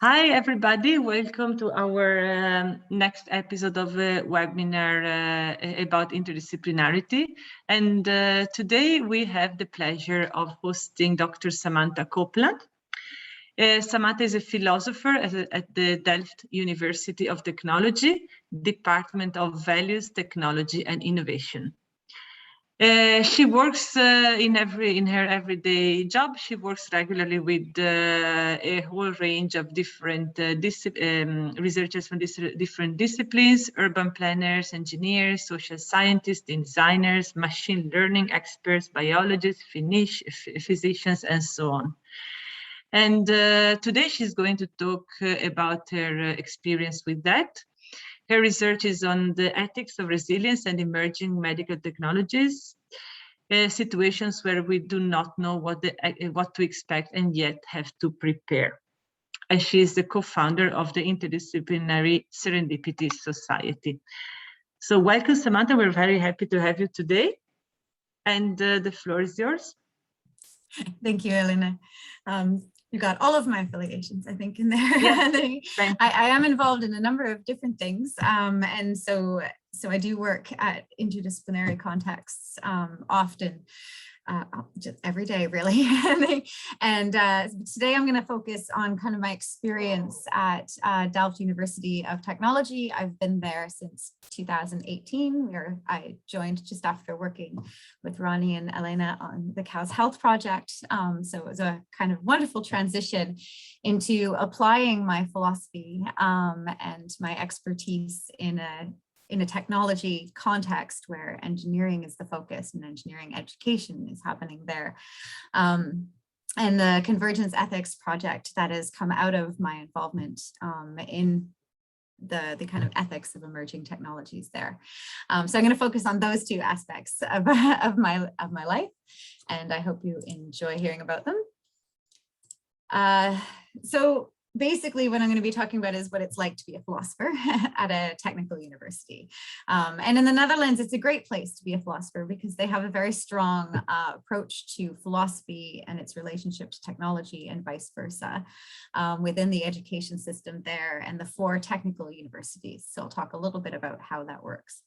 Hi, everybody. Welcome to our next episode of a webinar about interdisciplinarity. And today we have the pleasure of hosting Dr. Samantha Copeland. Samantha is a philosopher at the Delft University of Technology, Department of Values, Technology and Innovation. She works in her everyday job. She works regularly with a whole range of different researchers from different disciplines: urban planners, engineers, social scientists, designers, machine learning experts, biologists, physicians, and so on. And today she's going to talk about her experience with that. Her research is on the ethics of resilience and emerging medical technologies, situations where we do not know what to expect and yet have to prepare. And she is the co-founder of the Interdisciplinary Serendipity Society. So welcome, Samantha. We're very happy to have you today. And the floor is yours. Thank you, Elena. You got all of my affiliations, I think, in there. Yes, I am involved in a number of different things. And so I do work at interdisciplinary contexts often, just every day, really. And today I'm going to focus on kind of my experience at Delft University of Technology. I've been there since 2018, where I joined just after working with Ronnie and Elena on the Cow's Health Project. So it was a kind of wonderful transition into applying my philosophy and my expertise in a technology context where engineering is the focus and engineering education is happening there. And the Convergence Ethics project that has come out of my involvement in the kind of ethics of emerging technologies there. So I'm going to focus on those two aspects of my life, and I hope you enjoy hearing about them. So basically what I'm going to be talking about is what it's like to be a philosopher at a technical university. And in the Netherlands, it's a great place to be a philosopher because they have a very strong approach to philosophy and its relationship to technology and vice versa within the education system there and the 4 technical universities. So I'll talk a little bit about how that works.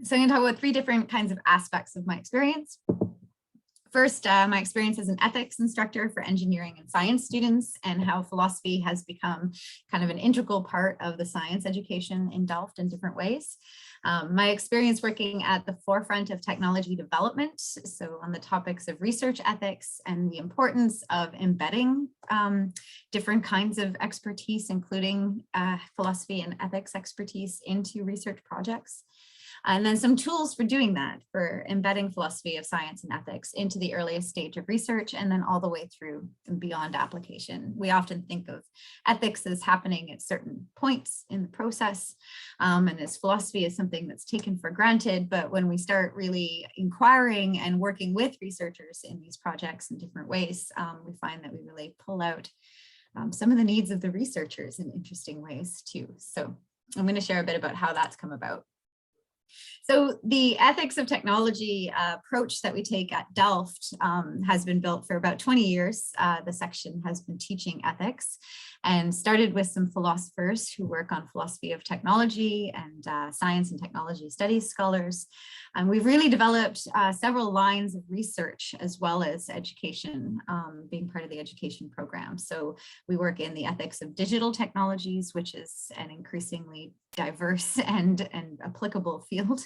So I'm going to talk about 3 different kinds of aspects of my experience. First, my experience as an ethics instructor for engineering and science students and how philosophy has become kind of an integral part of the science education in Delft in different ways. My experience working at the forefront of technology development, so on the topics of research ethics and the importance of embedding different kinds of expertise, including philosophy and ethics expertise into research projects. And then some tools for doing that, for embedding philosophy of science and ethics into the earliest stage of research and then all the way through and beyond application. We often think of ethics as happening at certain points in the process, and as philosophy is something that's taken for granted. But when we start really inquiring and working with researchers in these projects in different ways, we find that we really pull out some of the needs of the researchers in interesting ways too. So I'm going to share a bit about how that's come about. So the ethics of technology approach that we take at Delft has been built for about 20 years. The section has been teaching ethics and started with some philosophers who work on philosophy of technology and science and technology studies scholars. And we've really developed several lines of research as well as education, being part of the education program. So we work in the ethics of digital technologies, which is an increasingly diverse and applicable field.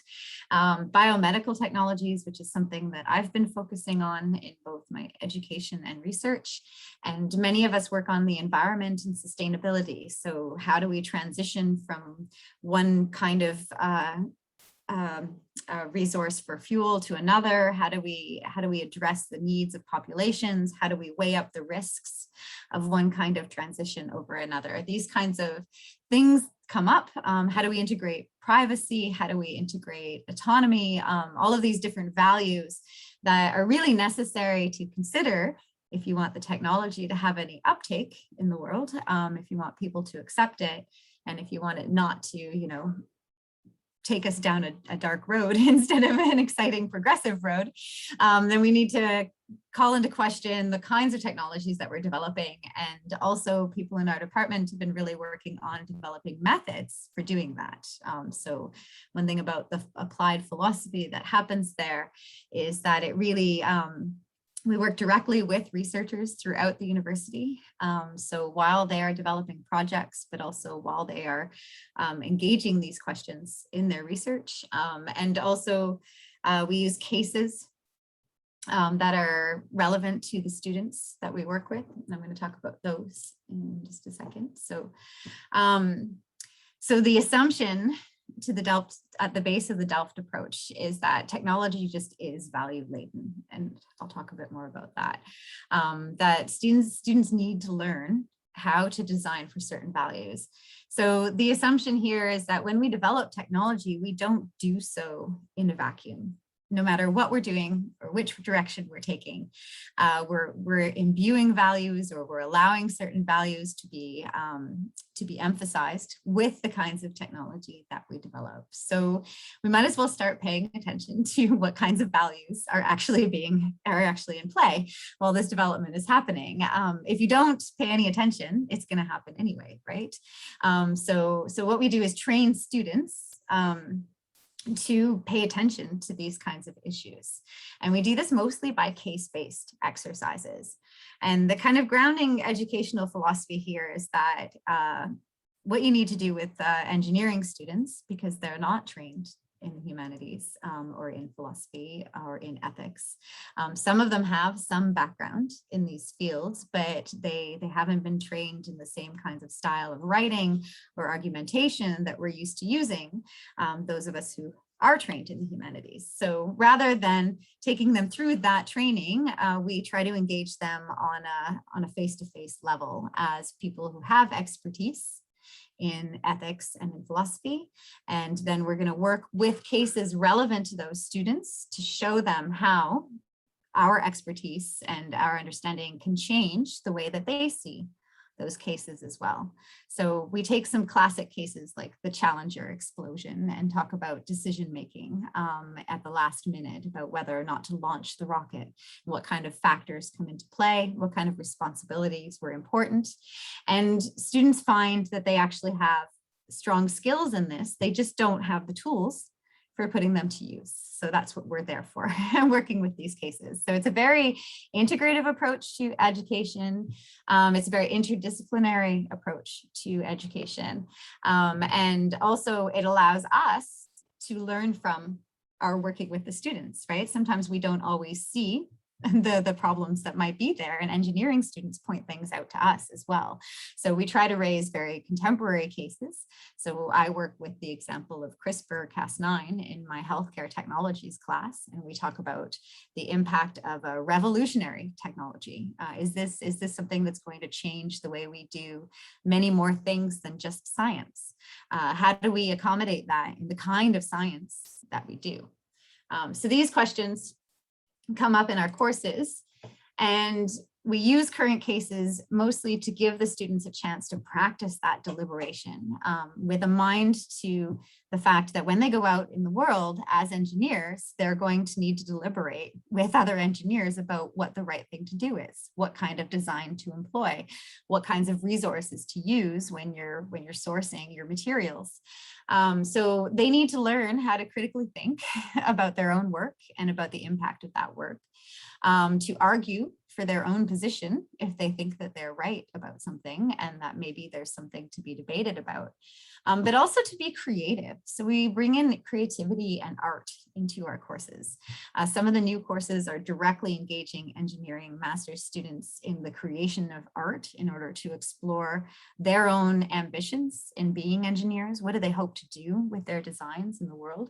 Biomedical technologies, which is something that I've been focusing on in both my education and research. And many of us work on the environment and sustainability. So how do we transition from one kind of resource for fuel to another? How do we address the needs of populations? How do we weigh up the risks of one kind of transition over another? These kinds of things come up. How do we integrate privacy? How do we integrate autonomy? All of these different values that are really necessary to consider if you want the technology to have any uptake in the world, if you want people to accept it, and if you want it not to, take us down a dark road instead of an exciting progressive road, then we need to call into question the kinds of technologies that we're developing. And also people in our department have been really working on developing methods for doing that. So one thing about the applied philosophy that happens there is that it really, we work directly with researchers throughout the university. So while they are developing projects, but also while they are engaging these questions in their research. And also we use cases that are relevant to the students that we work with. And I'm going to talk about those in just a second. So, so the assumption to the Delft, at the base of the Delft approach, is that technology just is value laden. And I'll talk a bit more about that. That students need to learn how to design for certain values. So the assumption here is that when we develop technology, we don't do so in a vacuum. No matter what we're doing or which direction we're taking, we're imbuing values, or we're allowing certain values to be emphasized with the kinds of technology that we develop. So we might as well start paying attention to what kinds of values are actually in play while this development is happening. If you don't pay any attention, it's going to happen anyway, right? So what we do is train students to pay attention to these kinds of issues. And we do this mostly by case-based exercises. And the kind of grounding educational philosophy here is that what you need to do with engineering students, because they're not trained in humanities or in philosophy or in ethics. Some of them have some background in these fields, but they haven't been trained in the same kinds of style of writing or argumentation that we're used to using, those of us who are trained in the humanities. So rather than taking them through that training, we try to engage them on a face-to-face level as people who have expertise in ethics and in philosophy. And then we're going to work with cases relevant to those students to show them how our expertise and our understanding can change the way that they see those cases as well. So we take some classic cases like the Challenger explosion and talk about decision-making at the last minute about whether or not to launch the rocket, what kind of factors come into play, what kind of responsibilities were important. And students find that they actually have strong skills in this. They just don't have the tools for putting them to use. So that's what we're there for, working with these cases. So it's a very integrative approach to education. It's a very interdisciplinary approach to education. And also it allows us to learn from our working with the students, right? Sometimes we don't always see the problems that might be there, and engineering students point things out to us as well. So we try to raise very contemporary cases. So I work with the example of CRISPR-Cas9 in my healthcare technologies class, and we talk about the impact of a revolutionary technology. Is this something that's going to change the way we do many more things than just science? How do we accommodate that in the kind of science that we do? So these questions come up in our courses, and we use current cases mostly to give the students a chance to practice that deliberation with a mind to the fact that when they go out in the world as engineers, they're going to need to deliberate with other engineers about what the right thing to do is, what kind of design to employ, what kinds of resources to use when you're sourcing your materials. So they need to learn how to critically think about their own work and about the impact of that work, to argue for their own position if they think that they're right about something and that maybe there's something to be debated about, but also to be creative. So we bring in creativity and art into our courses. Some of the new courses are directly engaging engineering master's students in the creation of art in order to explore their own ambitions in being engineers. What do they hope to do with their designs in the world?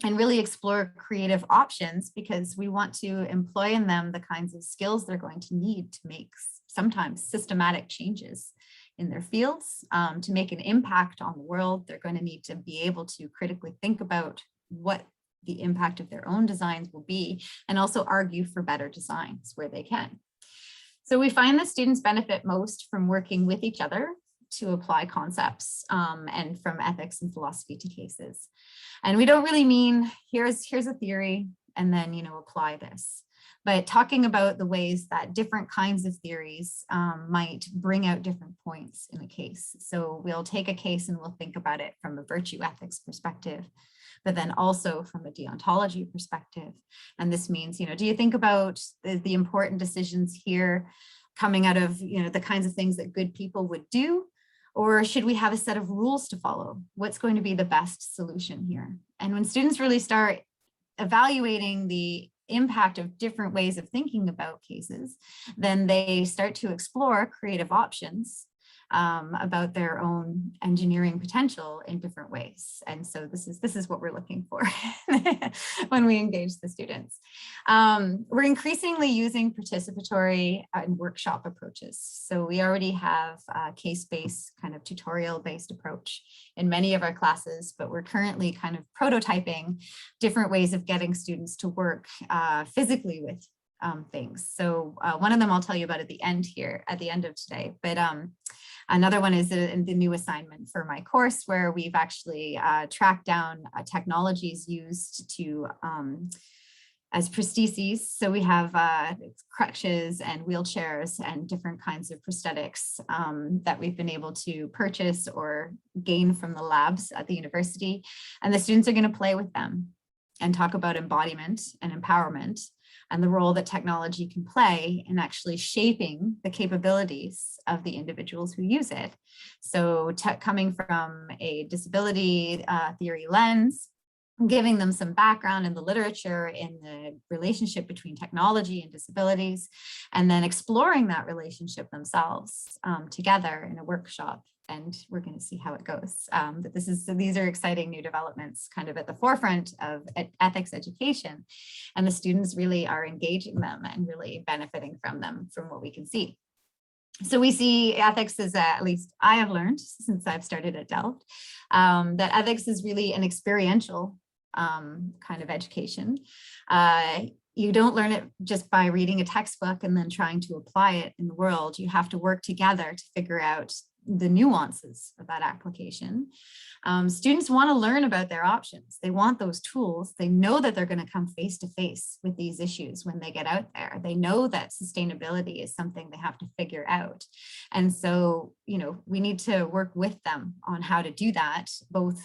And really explore creative options, because we want to employ in them the kinds of skills they're going to need to make sometimes systematic changes in their fields, to make an impact on the world. They're going to need to be able to critically think about what the impact of their own designs will be, and also argue for better designs where they can. So we find that students benefit most from working with each other to apply concepts, and from ethics and philosophy to cases. And we don't really mean, here's a theory, and then, apply this. But talking about the ways that different kinds of theories might bring out different points in a case. So we'll take a case and we'll think about it from a virtue ethics perspective, but then also from a deontology perspective. And this means, do you think about the important decisions here coming out of, the kinds of things that good people would do? Or should we have a set of rules to follow? What's going to be the best solution here? And when students really start evaluating the impact of different ways of thinking about cases, then they start to explore creative options about their own engineering potential in different ways. And so this is what we're looking for when we engage the students. We're increasingly using participatory and workshop approaches. So we already have a case-based kind of tutorial-based approach in many of our classes, but we're currently kind of prototyping different ways of getting students to work physically with things. So one of them I'll tell you about at the end of today, but another one is the new assignment for my course, where we've actually tracked down technologies used to as prostheses. So we have crutches and wheelchairs and different kinds of prosthetics that we've been able to purchase or gain from the labs at the university. And the students are going to play with them and talk about embodiment and empowerment and the role that technology can play in actually shaping the capabilities of the individuals who use it. So coming from a disability theory lens, giving them some background in the literature in the relationship between technology and disabilities, and then exploring that relationship themselves together in a workshop. And we're going to see how it goes. But these are exciting new developments kind of at the forefront of ethics education. And the students really are engaging them and really benefiting from them from what we can see. So we see ethics as, at least I have learned since I've started at Delft, that ethics is really an experiential kind of education. You don't learn it just by reading a textbook and then trying to apply it in the world. You have to work together to figure out the nuances of that application. Students want to learn about their options. They want those tools. They know that they're going to come face to face with these issues when they get out there. They know that sustainability is something they have to figure out. And so, we need to work with them on how to do that, both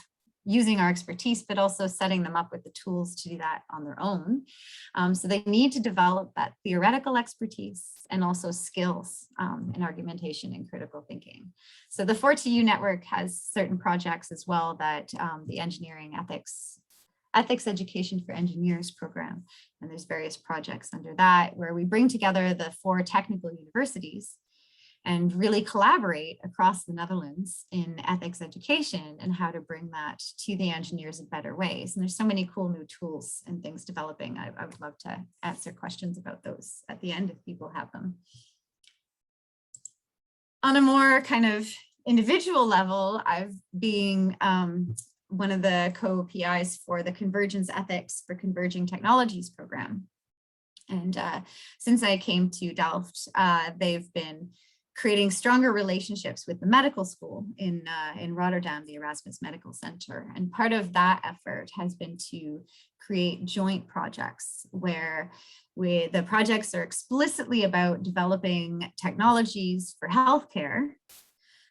using our expertise, but also setting them up with the tools to do that on their own. So they need to develop that theoretical expertise and also skills in argumentation and critical thinking. So the 4TU network has certain projects as well that the Engineering Ethics Education for Engineers program, and there's various projects under that where we bring together the 4 technical universities and really collaborate across the Netherlands in ethics education and how to bring that to the engineers in better ways. And there's so many cool new tools and things developing. I would love to answer questions about those at the end if people have them. On a more kind of individual level, I've been one of the co-PIs for the Convergence Ethics for Converging Technologies program. And since I came to Delft, they've been creating stronger relationships with the medical school in Rotterdam, the Erasmus Medical Center. And part of that effort has been to create joint projects where the projects are explicitly about developing technologies for healthcare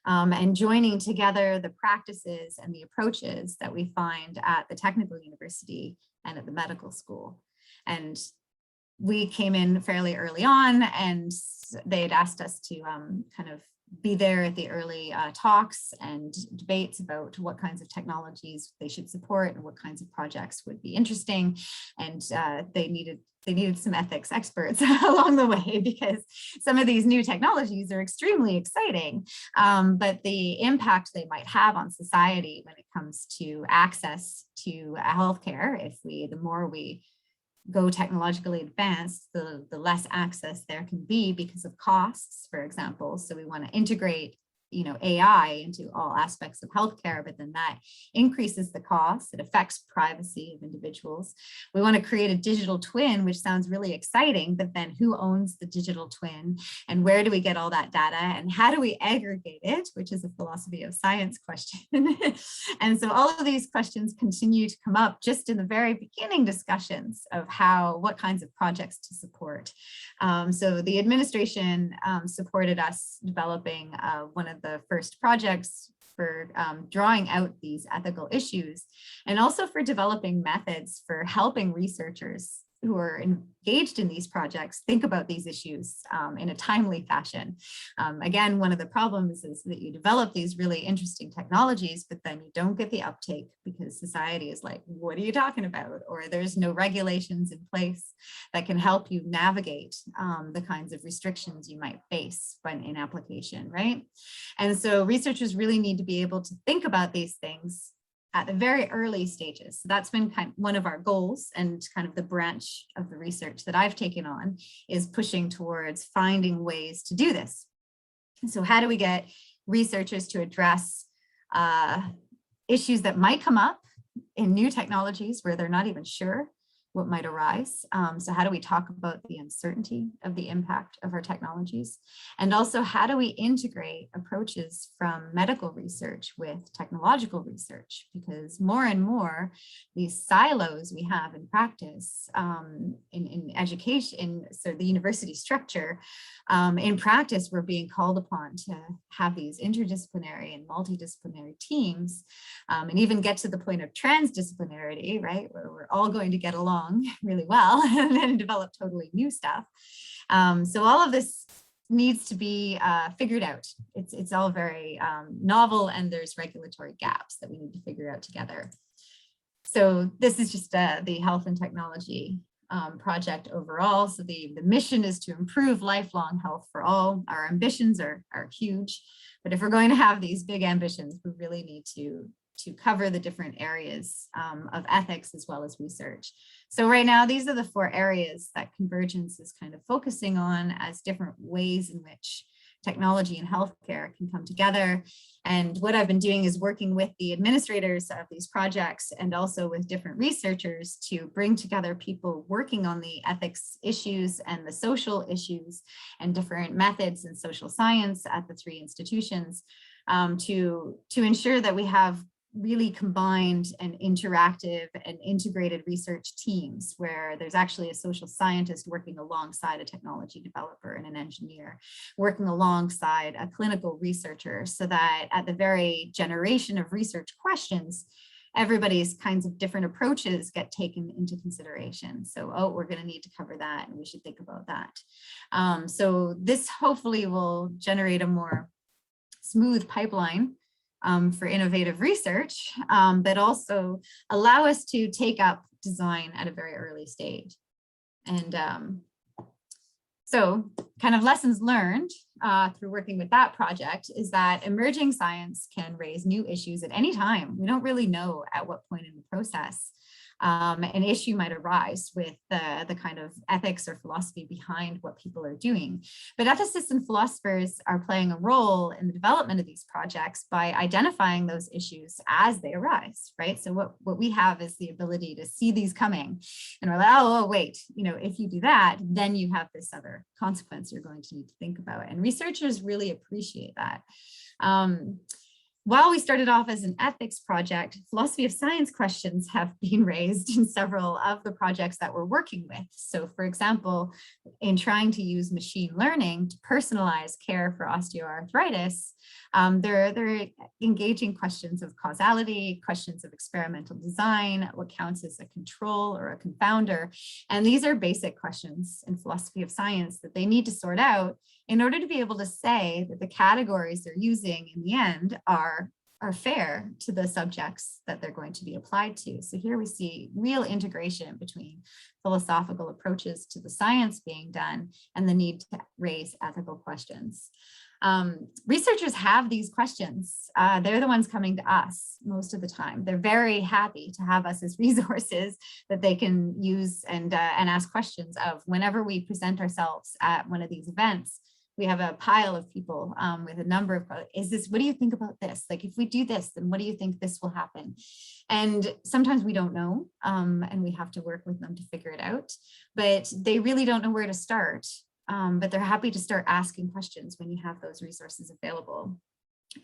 and joining together the practices and the approaches that we find at the technical university and at the medical school. And we came in fairly early on, and they had asked us to kind of be there at the early talks and debates about what kinds of technologies they should support and what kinds of projects would be interesting. And they needed some ethics experts along the way, because some of these new technologies are extremely exciting, but the impact they might have on society when it comes to access to healthcare, the more we go technologically advanced, the less access there can be because of costs, for example. So we want to integrate AI into all aspects of healthcare, but then that increases the cost. It affects privacy of individuals. We want to create a digital twin, which sounds really exciting, but then who owns the digital twin and where do we get all that data and how do we aggregate it, which is a philosophy of science question. And so all of these questions continue to come up just in the very beginning discussions of what kinds of projects to support. So the administration supported us developing one of the first projects for drawing out these ethical issues, and also for developing methods for helping researchers who are engaged in these projects think about these issues in a timely fashion. Again, one of the problems is that you develop these really interesting technologies, but then you don't get the uptake because society is like, what are you talking about? Or there's no regulations in place that can help you navigate the kinds of restrictions you might face when in application, right? And so researchers really need to be able to think about these things at the very early stages. So that's been one of our goals, and kind of the branch of the research that I've taken on is pushing towards finding ways to do this. So how do we get researchers to address issues that might come up in new technologies where they're not even sure what might arise? So how do we talk about the uncertainty of the impact of our technologies? And also, how do we integrate approaches from medical research with technological research? Because more and more, these silos we have in practice, in education, so the university structure, in practice, we're being called upon to have these interdisciplinary and multidisciplinary teams, and even get to the point of transdisciplinarity, right, where we're all going to get along really well and then develop totally new stuff. So all of this needs to be figured out. It's all very novel, and there's regulatory gaps that we need to figure out together. So this is just the health and technology project overall. So the mission is to improve lifelong health for all. Our ambitions are huge, but if we're going to have these big ambitions, we really need to cover the different areas of ethics as well as research. So right now, these are the 4 areas that Convergence is kind of focusing on as different ways in which technology and healthcare can come together. And what I've been doing is working with the administrators of these projects and also with different researchers to bring together people working on the ethics issues and the social issues and different methods in social science at the 3 institutions to ensure that we have really combined and interactive and integrated research teams where there's actually a social scientist working alongside a technology developer and an engineer, working alongside a clinical researcher, so that at the very generation of research questions, everybody's kinds of different approaches get taken into consideration. So, oh, we're going to need to cover that, and we should think about that. So this hopefully will generate a more smooth pipeline for innovative research, but also allow us to take up design at a very early stage. And so kind of lessons learned through working with that project is that emerging science can raise new issues at any time. We don't really know at what point in the process an issue might arise with the kind of ethics or philosophy behind what people are doing. But ethicists and philosophers are playing a role in the development of these projects by identifying those issues as they arise, right? So what we have is the ability to see these coming, and we're like, oh wait, if you do that, then you have this other consequence you're going to need to think about. And researchers really appreciate that. While we started off as an ethics project, philosophy of science questions have been raised in several of the projects that we're working with. So for example, in trying to use machine learning to personalize care for osteoarthritis, they're engaging questions of causality, questions of experimental design, what counts as a control or a confounder. And these are basic questions in philosophy of science that they need to sort out in order to be able to say that the categories they're using in the end are fair to the subjects that they're going to be applied to. So here we see real integration between philosophical approaches to the science being done and the need to raise ethical questions. Researchers have these questions. They're the ones coming to us most of the time. They're very happy to have us as resources that they can use and ask questions of whenever we present ourselves at one of these events. we have a pile of people with a number of, what do you think about this? Like, if we do this, then what do you think this will happen? And sometimes we don't know, and we have to work with them to figure it out, but they really don't know where to start. But they're happy to start asking questions when you have those resources available.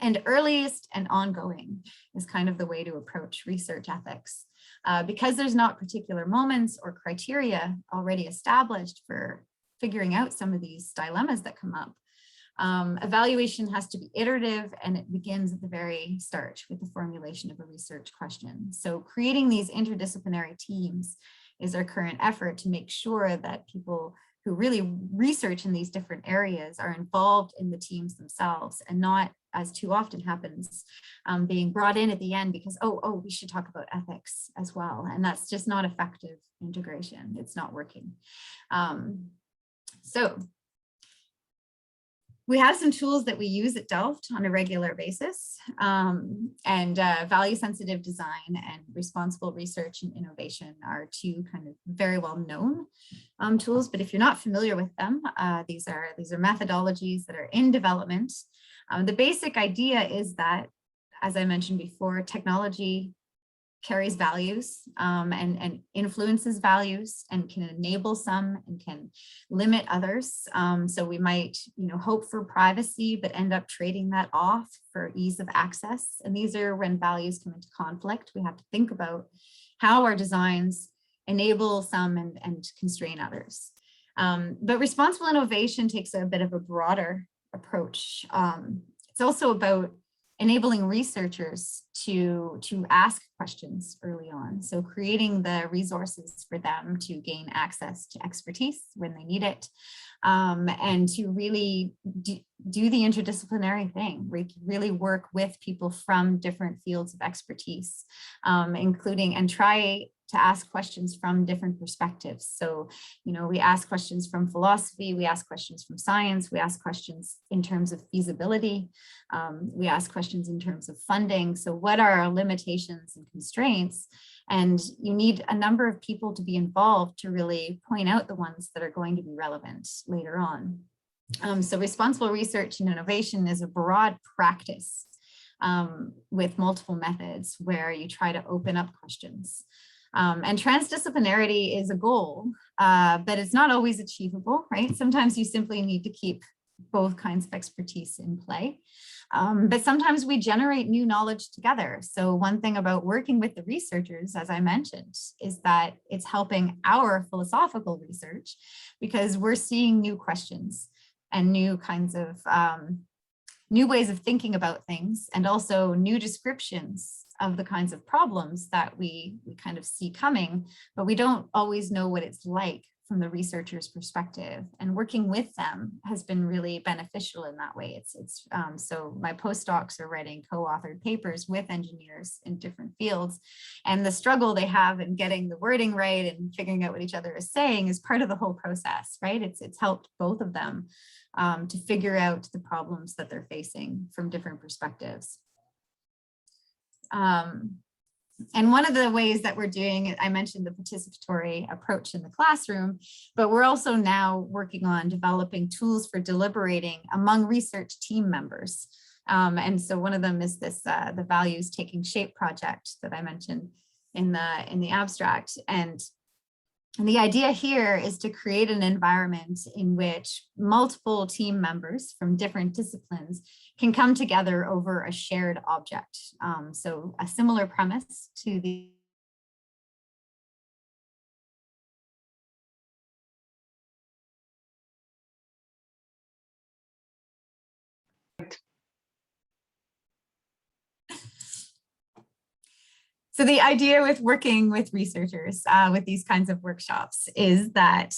And earliest and ongoing is kind of the way to approach research ethics, because there's not particular moments or criteria already established for figuring out some of these dilemmas that come up. Evaluation has to be iterative, and it begins at the very start with the formulation of a research question. So creating these interdisciplinary teams is our current effort to make sure that people who really research in these different areas are involved in the teams themselves, and not, as too often happens, being brought in at the end because, oh, we should talk about ethics as well. And that's just not effective integration. It's not working. So we have some tools that we use at Delft on a regular basis, and value-sensitive design and responsible research and innovation are two kind of very well-known tools. But if you're not familiar with them, these are methodologies that are in development. The basic idea is that, as I mentioned before, technology carries values and influences values and can enable some and can limit others. So we might, hope for privacy, but end up trading that off for ease of access. And these are when values come into conflict. We have to think about how our designs enable some and constrain others. But responsible innovation takes a bit of a broader approach. It's also about enabling researchers to ask questions early on. So creating the resources for them to gain access to expertise when they need it, and to really do the interdisciplinary thing, really work with people from different fields of expertise, including, and try to ask questions from different perspectives. So, we ask questions from philosophy, we ask questions from science, we ask questions in terms of feasibility, we ask questions in terms of funding. So what are our limitations and constraints? And you need a number of people to be involved to really point out the ones that are going to be relevant later on. So responsible research and innovation is a broad practice with multiple methods where you try to open up questions. And transdisciplinarity is a goal, but it's not always achievable, right? Sometimes you simply need to keep both kinds of expertise in play. But sometimes we generate new knowledge together. So one thing about working with the researchers, as I mentioned, is that it's helping our philosophical research because we're seeing new questions and new kinds of new ways of thinking about things, and also new descriptions of the kinds of problems that we kind of see coming, but we don't always know what it's like from the researcher's perspective. And working with them has been really beneficial in that way. So my postdocs are writing co-authored papers with engineers in different fields, and the struggle they have in getting the wording right and figuring out what each other is saying is part of the whole process, right? It's helped both of them to figure out the problems that they're facing from different perspectives. And one of the ways that we're doing it, I mentioned the participatory approach in the classroom, but we're also now working on developing tools for deliberating among research team members. And so one of them is this, the Values Taking Shape project that I mentioned in the abstract. And the idea here is to create an environment in which multiple team members from different disciplines can come together over a shared object. So a similar premise to the So the idea with working with researchers with these kinds of workshops is that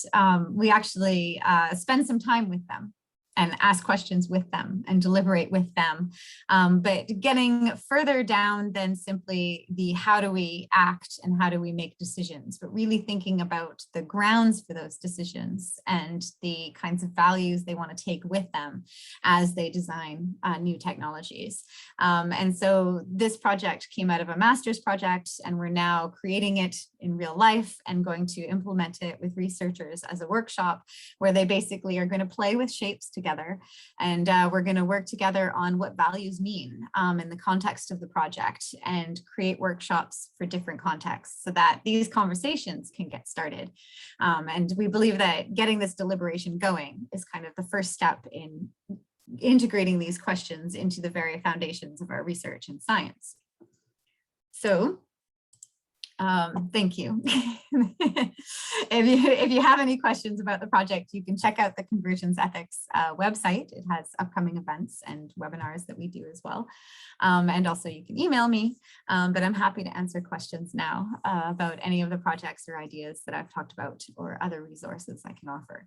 we actually spend some time with them and ask questions with them and deliberate with them. But getting further down than simply the how do we act and how do we make decisions, but really thinking about the grounds for those decisions and the kinds of values they want to take with them as they design new technologies. And so this project came out of a master's project, and we're now creating it in real life and going to implement it with researchers as a workshop where they basically are going to play with shapes together. And we're going to work together on what values mean in the context of the project and create workshops for different contexts so that these conversations can get started. And we believe that getting this deliberation going is kind of the first step in integrating these questions into the very foundations of our research and science. So thank you. If you have any questions about the project, you can check out the Convergence Ethics website. It has upcoming events and webinars that we do as well. And also you can email me, but I'm happy to answer questions now about any of the projects or ideas that I've talked about or other resources I can offer.